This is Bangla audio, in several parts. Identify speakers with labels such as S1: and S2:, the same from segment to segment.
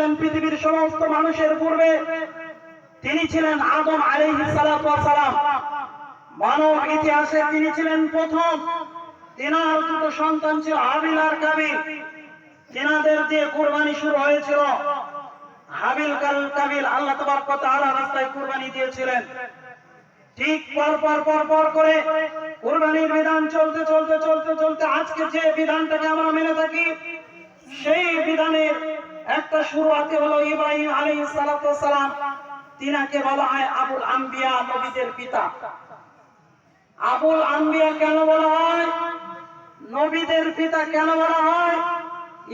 S1: ছিলেন পৃথিবীর সমস্ত মানুষের পূর্বে। তিনি ছিলেন আদম আলাইহিস সালাতু ওয়াস সালাম। মানব ইতিহাসে তিনি ছিলেন প্রথম। তিনার দুটো সন্তান ছিল হাবিল আর কাবিল। তিনাদের দিয়ে কুরবানি শুরু হয়েছিল। হাবিল কাবিল আল্লাহ তাবারক ওয়া তাআলা রাস্তায় কুরবানি দিয়েছিলেন। ঠিক পর করে কুরবানির বিধান চলতে চলতে চলতে চলতে আজকে যে বিধানটাকে আমরা মেনে থাকি, সেই বিধানের একটা শুরুয়াতে হলো ইব্রাহিম আলাইহিস সালাতু ওয়াস সালাম। তিনাকে বলা হয় আবুল আম্বিয়া, নবীদের পিতা। আবুল আম্বিয়া কেন বলা হয়? নবীদের পিতা কেন বলা হয়?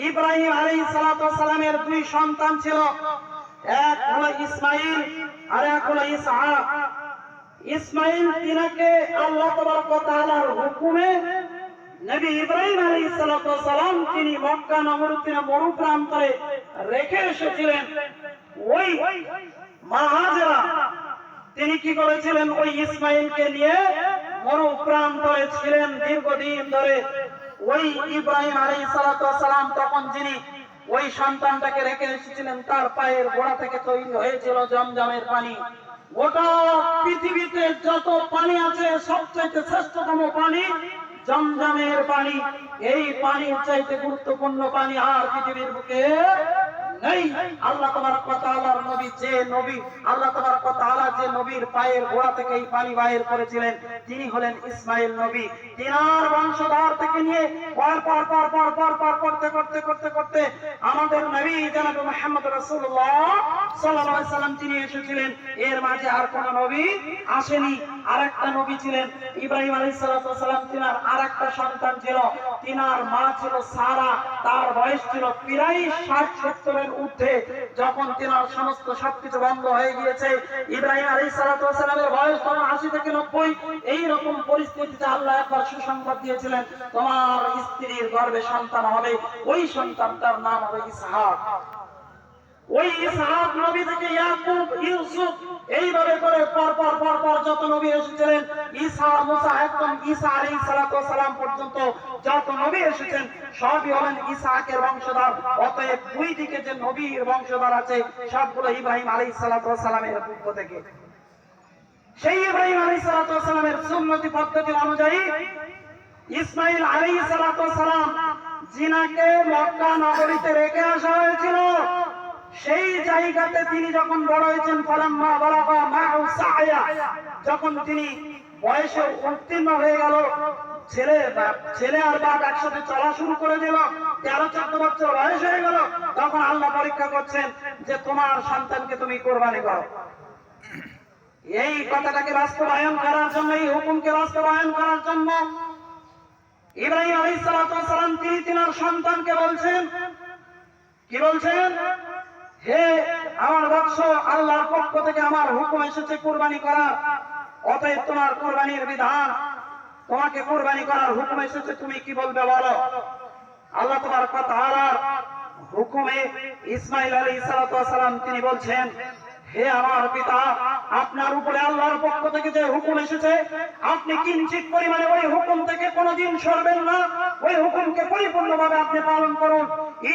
S1: ইব্রাহিম আলাইহিস সালাতু ওয়াস সালামের দুই সন্তান ছিল, এক হলো ইসমাইল আর এক হলো ইসহাক। ইসমাইল তিনাকে আল্লাহ তাবারক ওয়া তাআলার হুকুমে নবী ইব্রাহিম আলাইহিস সালাতু ওয়াস সালাম তিনি মক্কা নগরীতে মরু প্রান্তরে রেখে এসেছিলেন। ওই মা হাজেরা তিনি কি করেছিলেন? ওই ইসমাইলকে নিয়ে মরু প্রান্তরে ছিলেন দীর্ঘদিন ধরে। ওই ইব্রাহিম আলাইহিস সালাতু ওয়াস সালাম তখন যিনি ওই সন্তানটাকে রেখে এসেছিলেন, তার পায়ের গোড়া থেকে তৈরি হয়েছিল জমজমের পানি। গোটা পৃথিবীতে যত পানি আছে সবচেয়ে শ্রেষ্ঠতম পানি জমজমের পানি। এই পানির চাইতে গুরুত্বপূর্ণ পানি আর পৃথিবীর বুকে নেই। আল্লাহ তাবারক ওয়া তাআলার নবী যে নবী, আল্লাহ তাবারক ওয়া তাআলা যে নবীর পায়ের গোড়া থেকে এই পানি বাইর করেছিলেন, তিনি হলেন ইসমাইল নবী। তিনার বংশধর থেকে নিয়ে পর করতে আমাদের নবী জনাব মুহাম্মদ রাসূলুল্লাহ সাল্লাল্লাহু আলাইহি সাল্লাম তিনি এসেছিলেন। এর মাঝে আর কোন নবী আসেনি। আরেকটা নবী ছিলেন ইব্রাহিম আলাইহিস সালাতু ওয়াস সালাম। তিনার আরেকটা সন্তান ছিল, তিনার মা ছিল সারা। তার বয়স ছিল প্রায় 60-70 এর ঊর্ধ্বে। যখন তিনার সমস্ত সবকিছু বন্ধ হয়ে গিয়েছে, ইব্রাহিম আলাইহিস সালাতু ওয়াস সালামের বয়স তখন 80 থেকে 90। এই রকম পরিস্থিতিতে আল্লাহ একবার সুসংবাদ দিয়েছিলেন, তোমার স্ত্রীর গর্ভে সন্তান হবে। ওই সন্তানটার নাম হবে ইসহাক। ওই ইসহাক নবী থেকে ইয়াকুব, ইউসুফ, এইভাবে করে পর যত নবী এসেছিলেন, ঈসা, মুসা, একদম ঈসা আলাইহিস সালাতু ওয়াস সালাম পর্যন্ত যত নবী এসেছেন সবই হলেন ইসহাকের বংশধর। অতএব দুই দিকে যে নবীর বংশধর আছে সবগুলো ইব্রাহিম আলাইহিস সালাতু ওয়াস সালামের পক্ষ থেকে। সেই ইব্রাহিম আলাইহিস সালাতু ওয়াস সালামের সুন্নতি পদ্ধতি অনুযায়ী ইসমাইল আলাইহিস সালাতু ওয়াস সালাম যিনাকে মক্কা নগরীতে রেখে আসা হয়েছিল, সেই জায়গাতে তিনি যখন বড় হয়েছেন, ফালাম্মা বালাগা মা'উ সা'য়া, যখন তিনি বয়সে উত্তীর্ণ হয়ে গেল, ছেলে আর বাপ একসাথে চলা শুরু করে দিল, 13-14 বছর বয়স হয়ে গেল, তখন আল্লাহ পরীক্ষা করছেন যে তোমার সন্তানকে তুমি কোরবানি করো। এই কথাটাকে বাস্তবায়ন করার জন্য, এই হুকুমকে বাস্তবায়ন করার জন্য ইব্রাহিম আলাইহিস সালাতু ওয়াস সালাম তিনি তিনার সন্তানকে বলছেন, কি বলছেন? হে আমার বৎস, আল্লাহর পক্ষ থেকে আমার হুকুম এসেছে কুরবানি করার। অতএব তোমার কুরবানির বিধান, তোমাকে কুরবানি করার হুকুম এসেছে, তুমি কি বলবে বলো। আল্লাহ তাবারক ওয়া তাআলার হুকুমে ইসমাইল আলাইহিস সালাতু ওয়াস সালাম তিনি বলছেন, হে আমার পিতা, আপনার উপরে আল্লাহর পক্ষ থেকে যে হুকুম এসেছে আপনি কিঞ্চিত পরিমাণে ওই হুকুম থেকে কোনোদিন সরবেন না। ওই হুকুমকে পরিপূর্ণভাবে আপনি পালন করুন,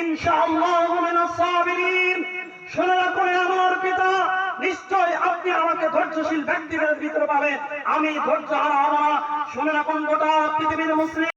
S1: ইনশাআল্লাহু মিনাস সাবিরিন। শুনে রাখুন আমার পিতা, নিশ্চয় আপনি আমাকে ধৈর্যশীল ব্যক্তিদের ভিতরে পাবেন, আমি ধৈর্য হারা হব না। শুনে রাখুন গোটা পৃথিবীর মুসলিম